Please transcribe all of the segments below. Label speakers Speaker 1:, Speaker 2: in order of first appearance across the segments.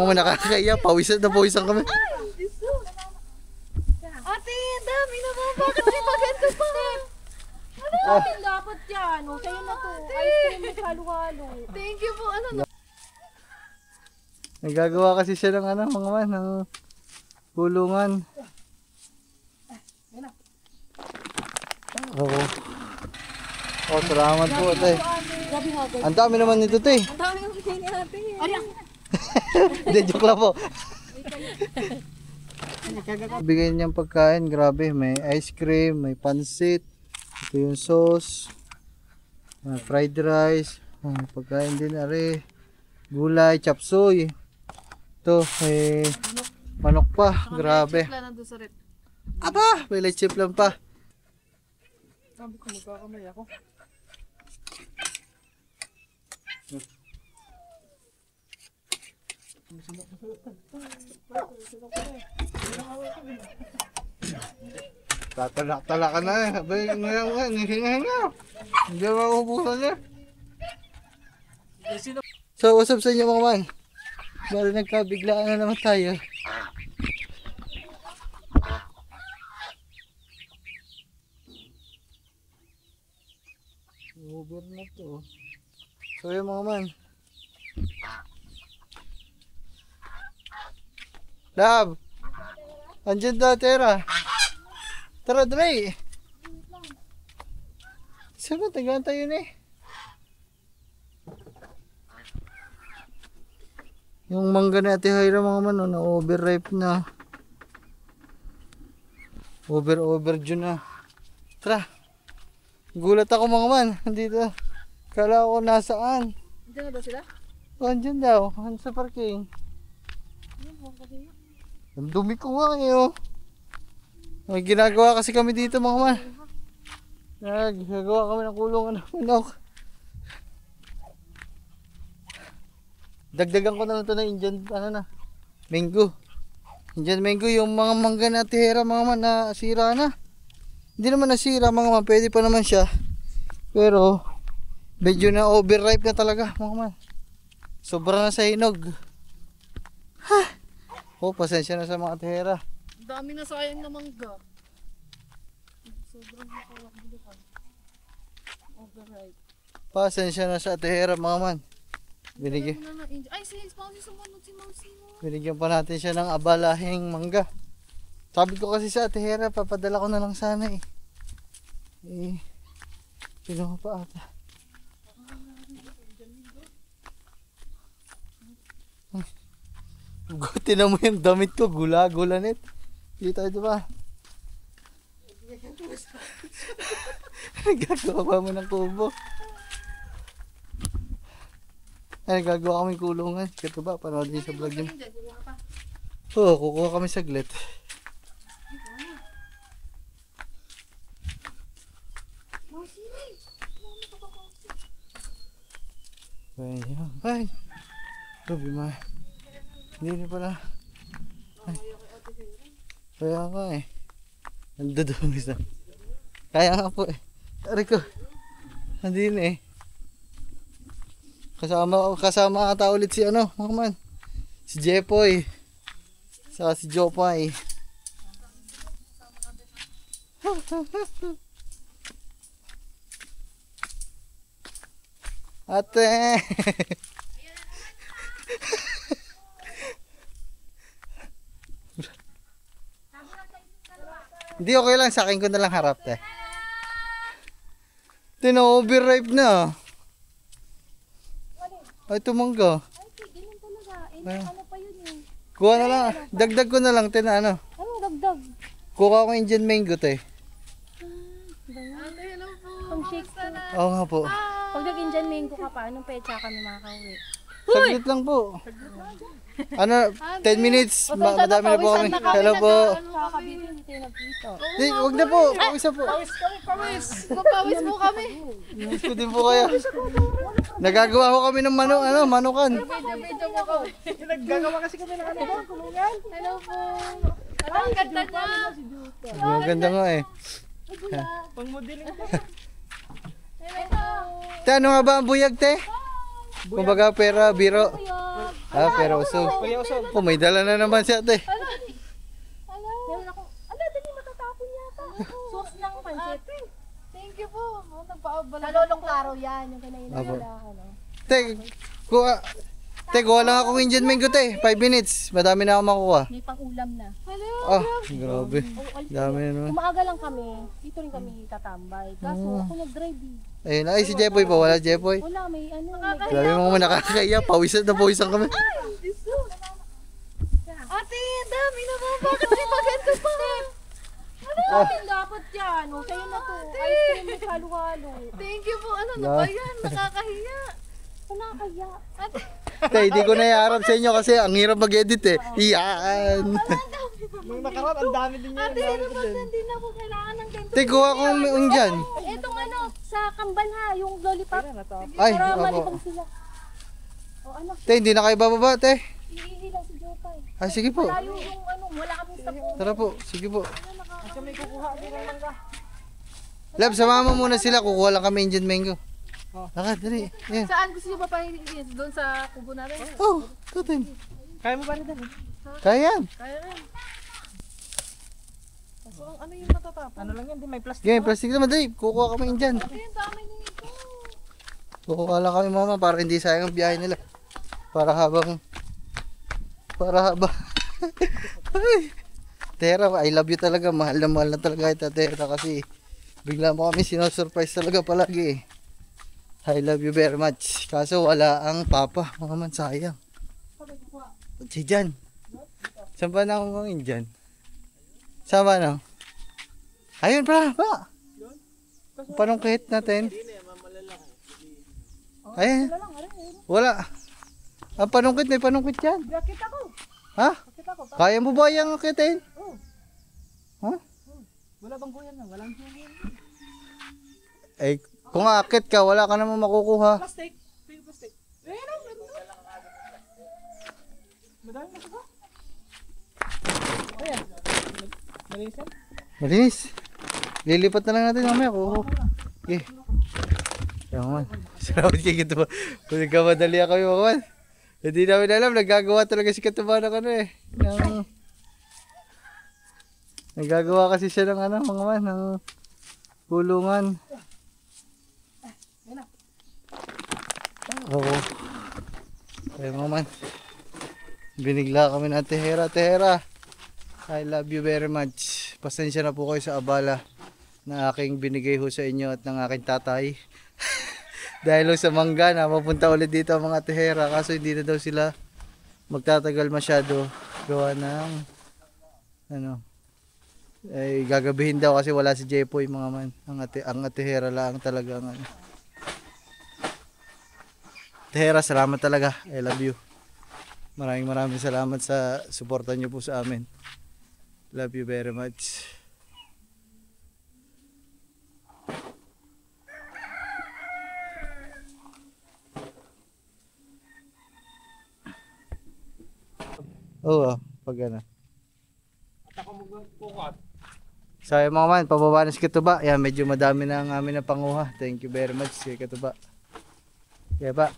Speaker 1: mga nakakaya. Pawisan na pawisan kami.
Speaker 2: Ate, dami naman. Bakit may maganda pa? Ano natin dapat yan? O, sa'yo na to. Ice cream with halo-halo. Thank you po. Ano na?
Speaker 1: Nagagawa kasi siya ng ano, mga man, ng kulungan. Oo. Oh, salamat po, ate. Ang dami naman nito, te.
Speaker 2: Ang dami ng bigay natin.
Speaker 1: Hindi, joke lang po. Bigay niyang pagkain, grabe. May ice cream, may pansit. Ito yung sauce. Fried rice. Pagkain din, are. Gulay, chapsuy. Ito, may manok pa. Grabe. Aba, may leche plan pa.
Speaker 3: Sabi ko magkakamay ako.
Speaker 1: Tatala ka na eh. Abay, ngayon, hinga-hinga. Hindi maubusan niya. So, what's up sa inyo mga man? Bali nagkabiglaan na naman tayo. Over na to. So yun mga man. Lab! Andiyan daw, Tera. Tara, Dre. Saan na? Tagaan tayo na eh. Yung mangga ni Ate Hyra mga man, na overripe na. Overdue na. Tara. Gulat ako mga man. Dito. Kala ko nasaan.
Speaker 2: Diyan na ba sila?
Speaker 1: Oh, andyan daw. Sa parking. Ang dumi ko nga eh oh. May ginagawa kasi kami dito mga man. Nagagawa kami ng kulungan ng manok. Dagdagan ko na lang ito ng Indian mango. Indian mango, yung mga mangga na tihera mga man na sira na. Hindi naman nasira mga man, pwede pa naman siya. Pero medyo na overripe na talaga mga man. Sobra na sa hinog. Oh, pasensya na sa mga tihera.
Speaker 2: Dami na sayang na mangga. Sobrang nakawak-bulukan. Overripe.
Speaker 1: Pasensya na sa tihera mga man. Binigyan.
Speaker 2: Ay, si Mousy sumunod si Mousy.
Speaker 1: Binigyan pa natin siya ng abalahing mangga. Sabi ko kasi sa Ate Hera, papadala ko na lang sana eh. Pinuha pa ata. Tinan mo yung damit ko, gula-gulanit. Hindi tayo diba? Gagawa pa mo ng kubo. Ay, gagawa kami kulungan. Kaya ba, panood din sa vlog niyo. Oo, kukuha kami saglit. Ayan. Ay! Ruby ma. Hindi pala. Ay. Kaya nga eh. Nandudungis na. Kaya nga po eh. Tari ko. Nandun eh. Kasama ata ulit si ano, mga man. Si Jepoy. Saka si Jopay. Ate. Hindi, okay lang. Sa akin ko na lang harap te. Tino-overripe na. Ay, tumangga.
Speaker 2: Ay, ganyan talaga. Ano pa yun eh.
Speaker 1: Kuha na lang. Dagdag ko na lang, te na ano.
Speaker 2: Anong dagdag?
Speaker 1: Kuha ko Indian mango, te.
Speaker 2: Ate, hello po. Pang shake po.
Speaker 1: Oo nga po.
Speaker 2: Pag nag-Indian mango ka pa, anong petsa kami makakauwi?
Speaker 1: Saglit lang po. Ano, 10 minutes. Madami na po kami. Hello po.
Speaker 2: Kakabito, hindi tayo nagkita.
Speaker 1: Di, huwag na po. Pawisa po.
Speaker 2: Magpawis mo kami.
Speaker 1: Miss ko din po kayo. Nagagawa ko kami ng manukan.
Speaker 2: Video mo kami.
Speaker 3: Naggagawa kasi kami ng ano, kulungan.
Speaker 2: Hello po. Ang ganda niya.
Speaker 1: Ang ganda nga eh.
Speaker 3: Pang modeling ko.
Speaker 2: Hello po.
Speaker 1: Te, ano nga ba ang buyag, te? Kumbaga pera, biro.
Speaker 2: Kuya.
Speaker 1: Ah, pero usog.
Speaker 3: Kuya Usog.
Speaker 1: Oh, may dala na naman si ate.
Speaker 2: Meron ako. Ala, dali matatapon yata. Sauce ng pansit.
Speaker 4: Thank you po. Nagpaabala.
Speaker 2: Sa lolong klaro yan, yung kinain
Speaker 1: Apo.
Speaker 2: nila. Ano.
Speaker 1: Kuha lang ako Indian mango te. 5 minutes. Madami na ako makuha.
Speaker 2: May pang-ulam na.
Speaker 4: Hello.
Speaker 1: Ah, grabe. Dami na naman.
Speaker 2: Umaga lang kami. Dito rin kami tatambay. Kaso ako nag-drive eh.
Speaker 1: Ayun, ay si Jepoy pa. Wala Jepoy.
Speaker 2: Wala, may ano.
Speaker 1: Grabe mo mga nakakaya. Pawisan na pawisan kami.
Speaker 4: Ate, dami naman. Bakit di ba ganito pa?
Speaker 2: Ano natin dapat yan? O, sa'yo na to. Ice cream with halo-halo.
Speaker 4: Thank you po. Ano na ba yan? Nakakahiya.
Speaker 2: Wala kaya.
Speaker 4: Ate,
Speaker 1: Te, hindi ko na iharap sa inyo kasi ang hirap mag-edit eh. Iyan.
Speaker 3: Nung nakaraan, ang dami din yun.
Speaker 4: ate, ano ba hindi na po kailangan ng ganito?
Speaker 1: Te, kuha ko Indian.
Speaker 2: Etong ano, sa kambal ha, yung lollipop.
Speaker 1: Ay,
Speaker 2: Para
Speaker 1: opo.
Speaker 2: malibang sila. O ano,
Speaker 1: Te, hindi na kayo bababa, te.
Speaker 2: iihi lang si Jopay.
Speaker 1: Ah, sige po.
Speaker 2: Malayo yung ano, wala kaming sa po.
Speaker 1: Tara po, sige po.
Speaker 3: Kasi may kukuha din ng mangga.
Speaker 1: Lab, samahan mo muna sila. Kukuha lang kami Indian mango. Lakad, dali. Yan.
Speaker 4: Saan gusto niyo ba pahingin? Doon sa kubo natin?
Speaker 1: Oh, tutin.
Speaker 3: Kaya mo ba rin din?
Speaker 1: Kaya yan.
Speaker 4: Kaya rin.
Speaker 3: So, ano yung matatapon? Ano lang yan, di may plastic.
Speaker 1: Game, plastic naman, dali. Kukuha kami Indian.
Speaker 4: Ate, ang dami niyo ito.
Speaker 1: Kukuha lang kami mama para hindi sayang ang biyahe nila. Para habang... Ay. Tera, I love you talaga. Mahal na talaga ito, Tera. Kasi bigla mo kami sinosurprise talaga palagi eh. I love you very much. Kaso wala ang papa. Mga man, sayang. Si Jan. Saan ba na akong Indian? Saan ba na? Ayun pa. Panungkit natin. Ayun. Wala. Ang panungkit, may panungkit yan.
Speaker 3: Bakit ako?
Speaker 1: Ha? Kaya mo ba yung akitin? Ha?
Speaker 3: Wala bang buyan na? Walang buyan.
Speaker 1: Eh, kung akit ka, wala ka naman makukuha.
Speaker 3: Plastic. Pink plastic. Ayun ang ganda. Madami na siya. Ayan. Malisan?
Speaker 1: Malinis. Lilipat na lang natin mamaya. Kuha. Okay. Kaya man. Salamat kay Katuba. Kung nagkamadali ako yung man. Hindi namin alam. Nagagawa talaga si Katuba ng ano eh. Nagagawa kasi siya ng ano, mga man. Ng kulungan. Oo. Kaya mga man. Binigla kami na Tehera. I love you very much. Pasensya na po kayo sa abala na aking binigay ho sa inyo at ng aking tatay. Dahil sa mangga na mapunta ulit dito ang mga Tehera. Kaso hindi na daw sila magtatagal masyado. Gawa ng ano, ay gagabihin daw kasi wala si Jepoy mga man. Ang Tehera lang talaga ang ano. Tehera, salamat talaga. I love you. Maraming salamat sa suporta niyo po sa amin. Love you very much. Oo, pag ano.
Speaker 3: At ako magpukot.
Speaker 1: So yung mga man, pababa na si Katuba. Yan, medyo madami na ang amin na panguha. Thank you very much si Katuba. Kaya ba?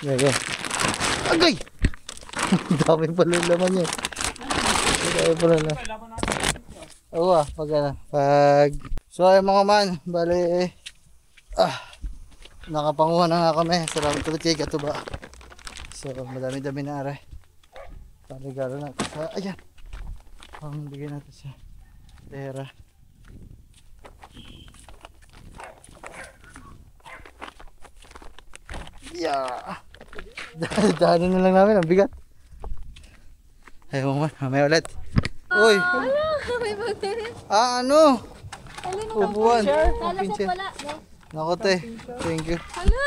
Speaker 1: Yan. Agay! Dami pala yung laman niya. Dami pala na. Oo pag ano. So ay mga man, bali nakapanguha na nga kami. Salamat ulit kay Katuba. So madami-dami na aray. Paligaro natin sa, ayan. Bigyan natin sa Tehera. Yeah. Daanan na lang namin, ang bigat. Ay, mamaya ulit. Uy!
Speaker 4: May bagay.
Speaker 1: Ano? Upuan.
Speaker 2: Lalasap wala.
Speaker 1: Nako te, thank you.
Speaker 4: Hala.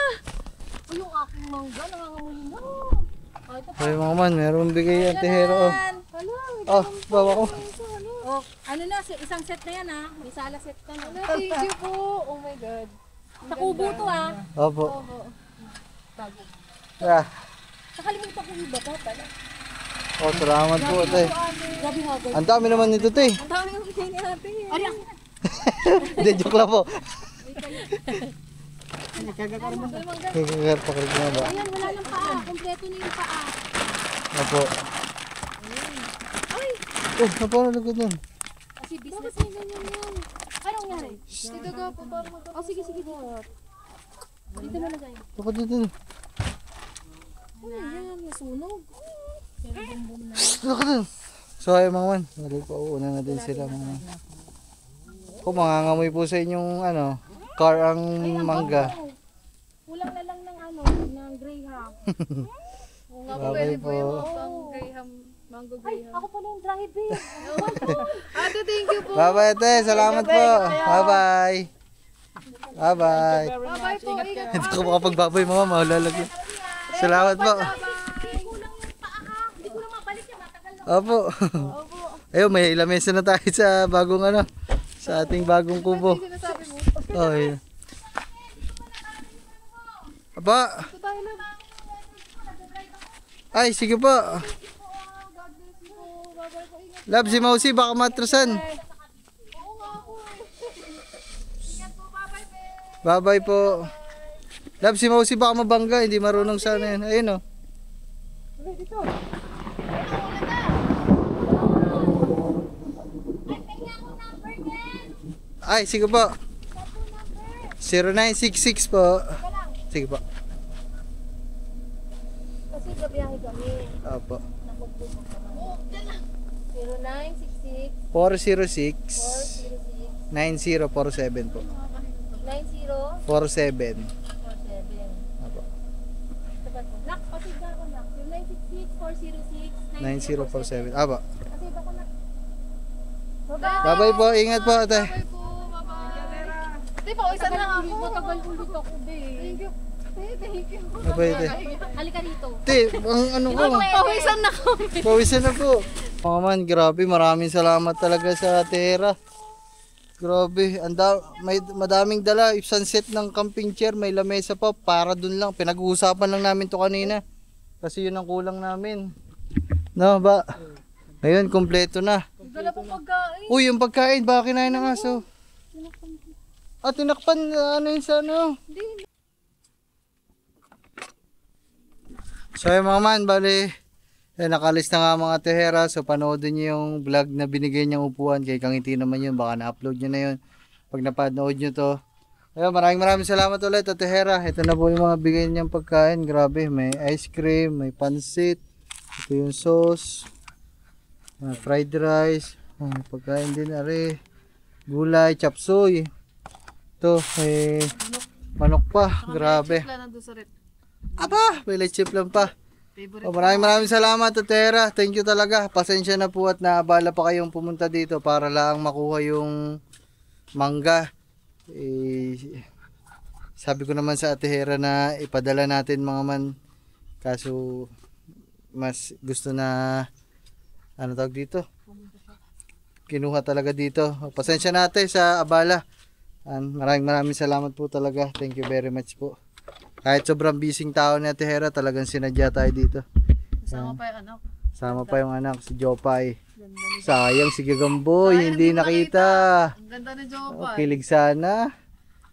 Speaker 2: O yung aking mangga, nangangamuhin na. Ay, ito pa.
Speaker 1: Ay mga man, meron bigay ang Tehera.
Speaker 4: Hala.
Speaker 1: Oh, bawa ko.
Speaker 2: Oh, ano na, isang set na yan ha. May sala set ka na.
Speaker 4: Ano, thank you po. Oh my God.
Speaker 2: Sa kubo to ha.
Speaker 1: Opo.
Speaker 4: Opo.
Speaker 2: Bago.
Speaker 1: Ah.
Speaker 2: Nakalimutan ko iba pa pala.
Speaker 1: Oh, salamat po, ate.
Speaker 2: Grabe hagod.
Speaker 1: Ang dami naman nito, te.
Speaker 2: Ang dami yung bigay ni ate. Ari,
Speaker 1: Hindi, joke lang po.
Speaker 3: Nagkagakaroon
Speaker 1: Pakilig na ba?
Speaker 2: ayan, wala ng paa. Kompleto na yung paa.
Speaker 1: Opo. Oh, napalagod nun.
Speaker 2: Kasi business.
Speaker 4: Bakit ganyan yan?
Speaker 2: Anong nangyari?
Speaker 4: Dito ka po para mag-
Speaker 2: Oh, sige, sige. Dito na lagay.
Speaker 1: Bakit dito?
Speaker 2: Ano yan? Nasunog.
Speaker 1: Bakit dito? So, ay mga man. Balik pa, uuna na din sila mga man. Kung mangangamoy po sa inyong car ang mangga.
Speaker 2: Kulang na lang ng ng Graham.
Speaker 4: Oo nga po,
Speaker 1: Babay
Speaker 4: pwede po
Speaker 1: po.
Speaker 4: yung pang Graham, mango
Speaker 2: Ay,
Speaker 4: Graham.
Speaker 2: ako pala yung driver.
Speaker 4: Ate, thank you po.
Speaker 1: Bye-bye, ate. Salamat po. Bye-bye. Bye-bye.
Speaker 4: Bye-bye po. Ingat.
Speaker 1: Hindi ko makapagbaboy mga mahulalagyan. Salamat po.
Speaker 2: Kulang yung paa ha. Hindi ko na mabalik yan. Matagal na.
Speaker 1: Opo. Ayun, may lamesa na tayo sa bagong sa ating bagong kubo.
Speaker 4: Sinasabi mo.
Speaker 1: Oh, yeah. Aba,
Speaker 4: Ito tayo lang.
Speaker 1: ay sige po.
Speaker 4: God bless you po. Bye-bye po. Ingat.
Speaker 1: Love, si Mausi, baka matrasan.
Speaker 4: Oo nga po eh. Ingat po. Bye-bye po.
Speaker 1: Bye-bye po. Love, si Mausi, baka mabangga. Hindi marunong sana yan. Ayun oh. Ay, sige po. 0966 po. Sige po.
Speaker 2: Kasi gabiyahe kami.
Speaker 1: Opo.
Speaker 2: Nakapagpupok naman. 0966
Speaker 1: 406
Speaker 2: 406
Speaker 1: 9047 po.
Speaker 2: 9047.
Speaker 1: 47. Opo.
Speaker 2: Nak, pasig na ako nak. 0966 406
Speaker 1: 9047. Opo.
Speaker 2: Kasi iba ko nak.
Speaker 1: Bye-bye po. Ingat po, ate.
Speaker 4: Bye po. Bye-bye. Di ba, isan lang ako.
Speaker 2: Matagal ulit ako, be.
Speaker 4: Thank you. Thank you.
Speaker 1: Bye-bye, ate.
Speaker 2: Halika rito.
Speaker 1: Ate, ang ano ko.
Speaker 4: Pawisan na kami.
Speaker 1: Pawisan na po. Mga man, grabe. Maraming salamat talaga sa Tera. Grabe. Madaming dala. Sunset ng camping chair. May lamesa pa. Para dun lang. Pinag-uusapan lang namin to kanina. Kasi yun ang kulang namin. No, ba? Ngayon, kompleto na.
Speaker 4: Dala po pagkain.
Speaker 1: Uy, yung pagkain. Baka kinain ng aso. Ah, tinakpan. Ano yun sa ano? So yung mga man, bali, nakalis na nga mga tehera. So panoodin nyo yung vlog na binigay niyang upuan. Kay Kangiti naman yun, baka na-upload nyo na yun. Pag napanood nyo to. Ayun, maraming salamat ulit, tehera. Ito na po yung mga bigay niyang pagkain. Grabe, may ice cream, may pansit. Ito yung sauce. Fried rice. Pagkain din, are. Gulay, chapsuy. Ito, may manok pa. Grabe.
Speaker 4: Wala nandun sa rep.
Speaker 1: Aba, may light chip lang pa.
Speaker 4: Favorite.
Speaker 1: Oh, maraming salamat, Tera. Thank you talaga. Pasensya na po at naabala pa kayong pumunta dito para lang makuha yung mangga. Sabi ko naman sa Tera na ipadala natin mga man. Kaso mas gusto na tawag dito? Kinuha talaga dito. Pasensya natin sa abala. Maraming salamat po talaga. Thank you very much po. Kahit sobrang busy tao ni Ate Hera, talagang sinadya tayo dito.
Speaker 4: Kasama pa yung anak.
Speaker 1: Sama pa yung anak, si Jopay. Sayang si Gagamboy, hindi nakita.
Speaker 4: Ang ganda ni Jopa.
Speaker 1: Kilig sana.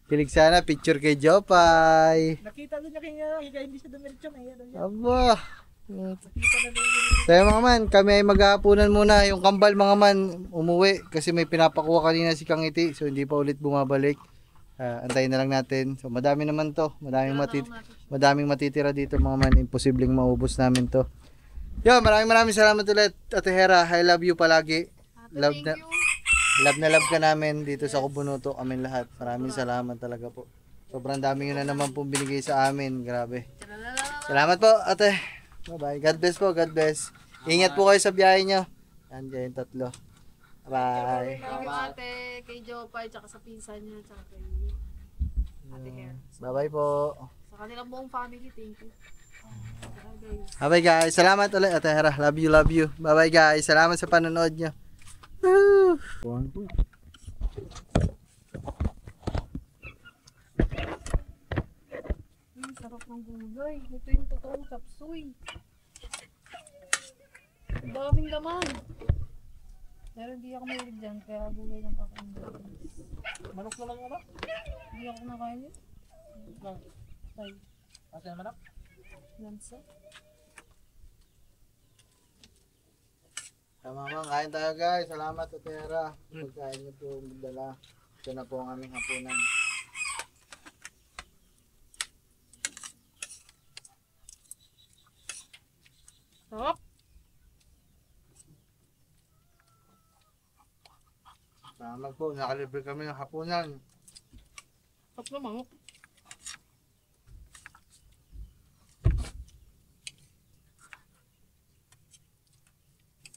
Speaker 1: Kilig sana, picture kay Jopay.
Speaker 3: Nakita doon niya kaya hindi siya dumiretso.
Speaker 1: Aba. Kaya mga man, kami ay maghahapunan muna. Yung kambal mga man, umuwi. Kasi may pinapakuha kanina si Kangiti. So hindi pa ulit bumabalik. Antayin na lang natin. So madami naman to. Madaming matitira dito mga man. Imposibleng maubos namin to. Yo, maraming salamat ulit, Ate Hera. I love you palagi. Love na love ka namin dito sa Kubunuto. Amin lahat. Maraming salamat talaga po. Sobrang dami yun na naman pong binigay sa amin. Grabe. Salamat po, Ate. Bye-bye. God bless po. God bless. Ingat po kayo sa biyahe nyo. Yan yung tatlo. Bye.
Speaker 4: Thank you ate, kay Jopay, tsaka sa pinsan niya, tsaka kay Ate Hair.
Speaker 1: Bye-bye po.
Speaker 4: Sa kanilang buong family, thank you.
Speaker 1: Bye-bye guys. Salamat ulit, Ate Hera. Love you. Bye-bye guys. Salamat sa panonood nyo. Buwan ko.
Speaker 2: Sarap ng gulay. Ito yung totoong chapsuy. Ang daming laman. Pero hindi ako mahilig dyan, kaya gulay lang kakain.
Speaker 3: Manok na lang ano?
Speaker 2: Hindi ako nakain yun. Tay.
Speaker 3: Asa yung manok?
Speaker 2: Lansa.
Speaker 1: Tama, kain tayo guys. Salamat sa Tera. Pagkain niyo po magdala. Ito na po ang aming hapunan.
Speaker 2: Sarap.
Speaker 1: Salamat po. Nakalibre kami ng hapunan.
Speaker 2: Sarap na manok.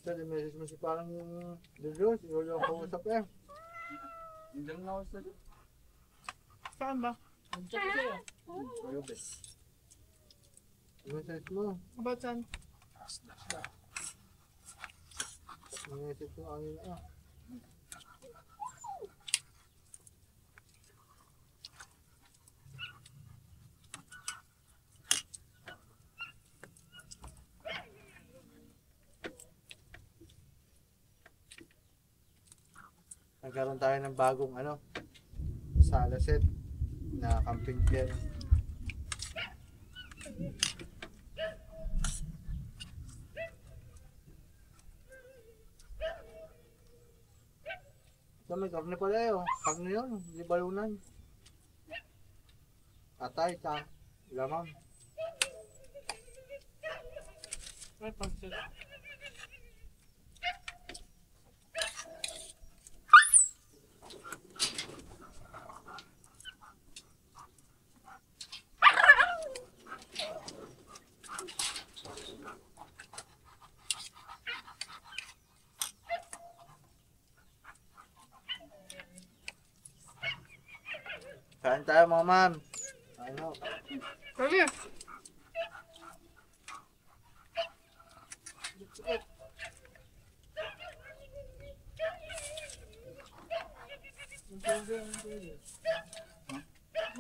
Speaker 1: Ito, message mo si parang Lolo. Si Lolo ang kausap eh.
Speaker 3: Hindi lang ako sa dyan.
Speaker 2: Saan ba?
Speaker 3: Nag-chat ko sa'yo.
Speaker 1: Ayun ba? Message mo.
Speaker 2: About saan?
Speaker 1: Message mo ang ina. Nagkaroon tayo ng bagong sala set na camping chair. Ito may karne pala yun. Karne yun, hindi balunan. Atay, lamang.
Speaker 3: Ay, pansit.
Speaker 1: Kain tayo mga ma'am. Ano?
Speaker 2: Kali.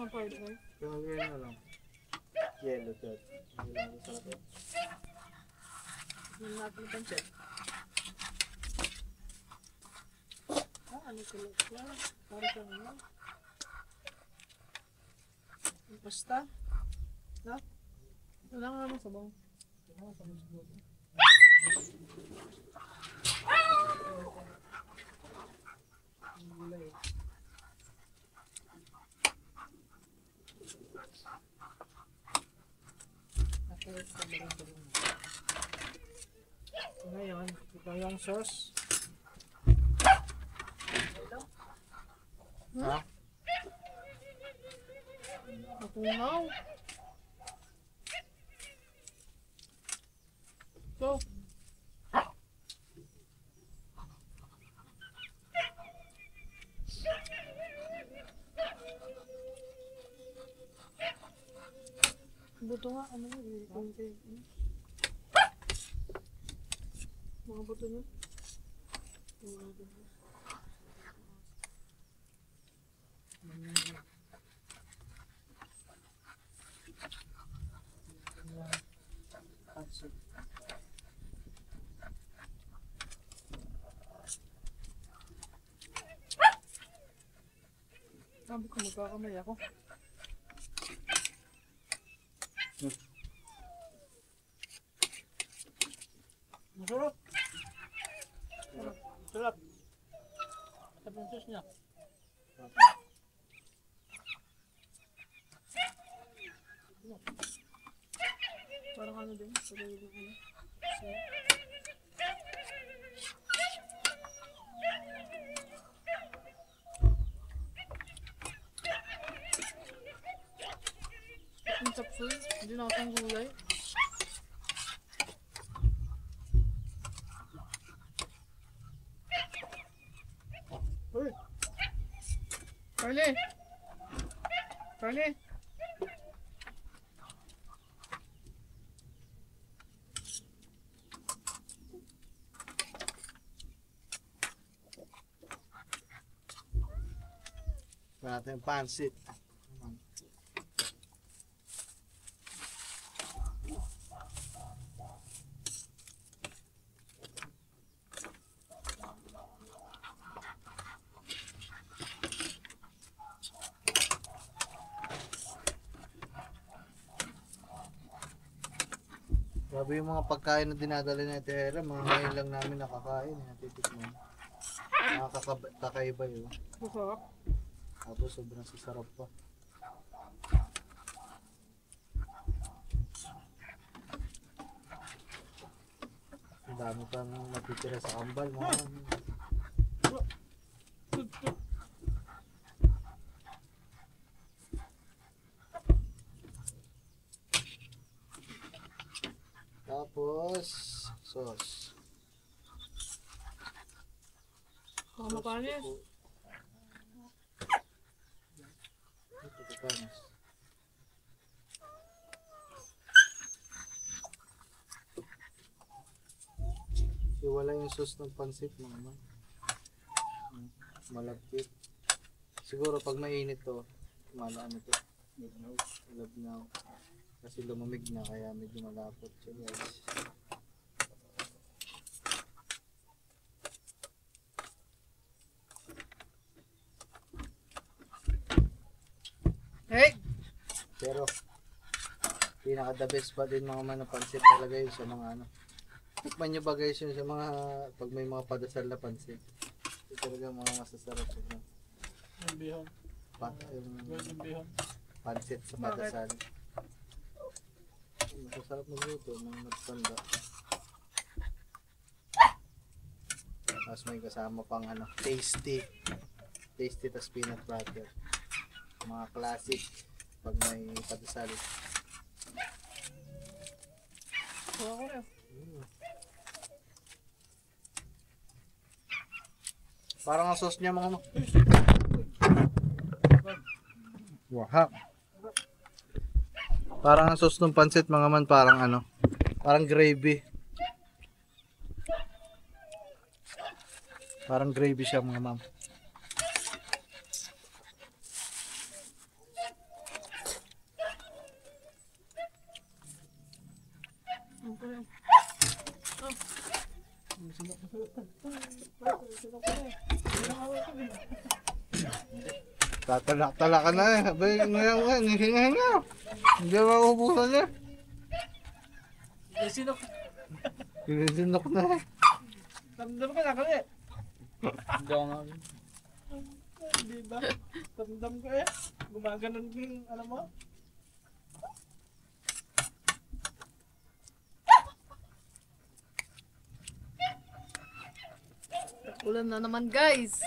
Speaker 2: Ang fried rice.
Speaker 1: Yung ganyan na lang. Yellow shirt. Hindi lang sa sarap eh.
Speaker 2: Yung natin yung pancit. Ano kulot lang? Para sa ano? Yung pasta? Na? Wala nga naman sabaw.
Speaker 3: Ngayon, ito yung sauce.
Speaker 1: Ha?
Speaker 2: Natungaw. So, buto nga, ano yun? Konti. Mga buto niya.
Speaker 3: Pansit.
Speaker 2: Sabi ko, magkakamay ako.
Speaker 3: Masarap. Sarap. Sarap yung sauce niya.
Speaker 2: Parang ano din, pagawin yung ano. So, yung chapsuy, hindi na akong gulay.
Speaker 3: Uy!
Speaker 2: Carly! Carly!
Speaker 1: natin yung pansit. Grabe yung mga pagkain na dinadala ni Ate Hera, mga ngayon lang namin nakakain, natitikman. Nakakaiba yun.
Speaker 3: Masarap.
Speaker 1: Tapos sobrang sasarap pa. Ang dami pang natitira sa kambal, mga tapos sauce.
Speaker 4: Baka makanis.
Speaker 1: Ito panis. Iwala yung sauce ng pansit mo naman. Malagkit. Siguro pag mainit to, malaan ito. Labnaw. Kasi lumamig na kaya medyo malapot siya guys.
Speaker 4: Hey!
Speaker 1: Pero pinaka the best pa din mga manapansit talaga yun sa mga ano. Tikman nyo ba guys yun sa mga pag may mga padasal na pansit. Ito talaga mga masasarap siya.
Speaker 3: Yung bihon. Yung bihon.
Speaker 1: Pansit sa padasal. Masasarap magluto mga nagtanda. Tapos may kasama pang ano, tasty. Tasty tas peanut butter. Mga classic pag may padasal.
Speaker 3: Ako na.
Speaker 1: Parang ang sauce niya mga wahap. Parang ang sauce ng pansit mga man parang ano, parang gravy. Parang gravy siya mga ma'am. Tatalak-talak ka na eh. Abay, ngayon, hinga-hinga. Hindi ako ubusan niya.
Speaker 3: Sino?
Speaker 1: Sinok na eh.
Speaker 3: Tamdam ka na kali. Hindi ako nga. Hindi ba? Tamdam ka eh. Gumaganon yung ano mo.
Speaker 4: Ulan na naman guys.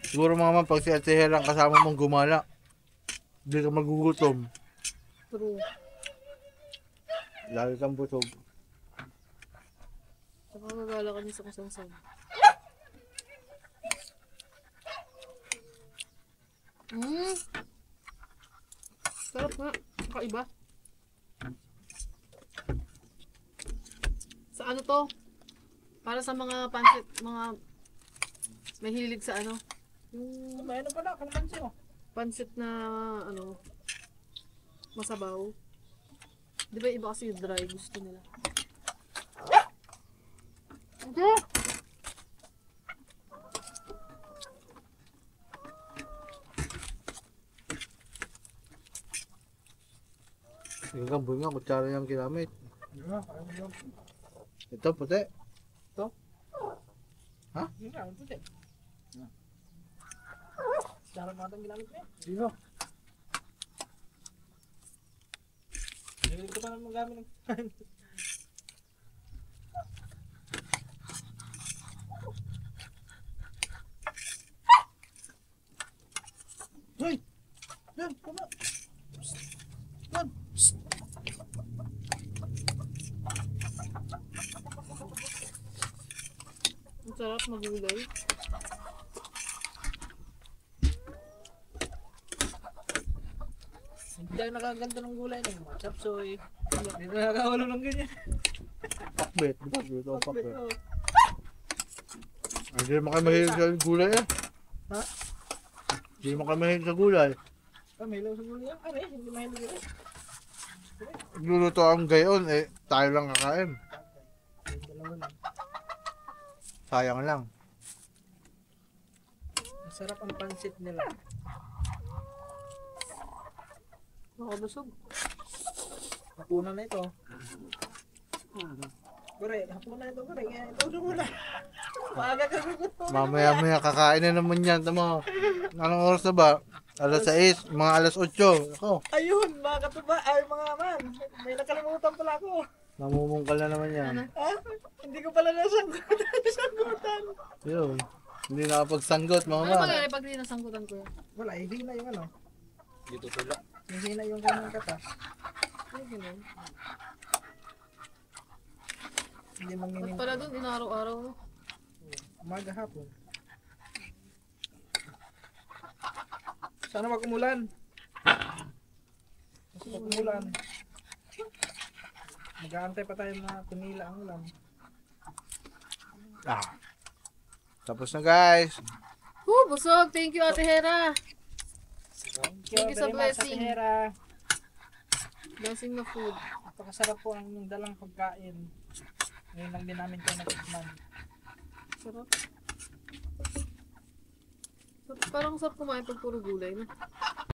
Speaker 1: Siguro mga man, pag si Ate Hera ang kasama mong gumala, hindi ka magugutom.
Speaker 4: True.
Speaker 1: Lalo kang busog.
Speaker 4: Saka magala kami sa kasangsaw. Sarap nga. Kakaiba. Sa ano to? Para sa mga pansit, mga mahilig sa ano? Yung
Speaker 3: May ano pala, kalamansi mo.
Speaker 4: pansit na ano, masabaw. Di ba iba kasi yung dry gusto nila?
Speaker 1: Yung gamboy nga, kutsara niyang ginamit. Ito, puti.
Speaker 3: Hindi nga, ang puti. Sarap mga itong ginamit niya.
Speaker 1: Sino?
Speaker 3: Hindi ko pa naman gamit ng Hoy! Yan, kuma! Yan!
Speaker 4: Ang sarap magulay.
Speaker 3: Hindi tayo nakaganto ng gulay na yung mga chapsoy. Hindi na nakakawalo ng ganyan.
Speaker 1: Pakbet. Pakbet. O, pakbet.
Speaker 3: Oh.
Speaker 1: Hindi naman kayo mahilig sa gulay eh.
Speaker 3: Ha?
Speaker 1: Hindi mo kami mahilig sa gulay.
Speaker 3: Ah, may ilaw sa gulo yan. Are, hindi mahilig yun.
Speaker 1: Luluto ang gayon, eh, tayo lang kakain.
Speaker 3: Yung dalawa lang.
Speaker 1: Sayang lang.
Speaker 3: Masarap ang pansit nila.
Speaker 4: Nakabusog.
Speaker 3: Hapunan na ito. Kore, hapunan na ito, kore. Kaya ito muna. Maaga ka gugutom.
Speaker 1: Mamaya kakain na naman yan. Tama, anong oras na ba? Alas 6, mga alas 8. Ako,
Speaker 3: Ayun, mga katuba. Ay, mga man. May nakalimutan pala ako.
Speaker 1: namumungkal na naman yan.
Speaker 3: Ah, hindi ko pala nasanggutan.
Speaker 1: Yun. Hindi nakapagsanggot, mga
Speaker 4: Ano
Speaker 1: man.
Speaker 4: mangyari pag dinasangkutan ko yan?
Speaker 3: Wala, hihina yung ano.
Speaker 5: Dito tula.
Speaker 3: Hihina yung kanyang katas.
Speaker 4: Ay, ganun.
Speaker 3: Hindi
Speaker 4: Ba't
Speaker 3: manginip.
Speaker 4: pala doon, inaraw-araw no?
Speaker 3: Umaga hapon. Sana wag umulan. Kasi pag umulan, mag-aantay pa tayo na tumila ang ulan.
Speaker 1: Ah. Tapos na guys.
Speaker 4: Busog! Thank you, Ate Hera!
Speaker 3: Thank
Speaker 4: Thank you sa
Speaker 3: very much,
Speaker 4: blessing.
Speaker 3: Ate Hera.
Speaker 4: Blessing na food.
Speaker 3: Napakasarap po ang inyong dalang pagkain. Ngayon lang din namin kayo natikman.
Speaker 4: Sarap. Parang sarap kumain pag puro gulay na.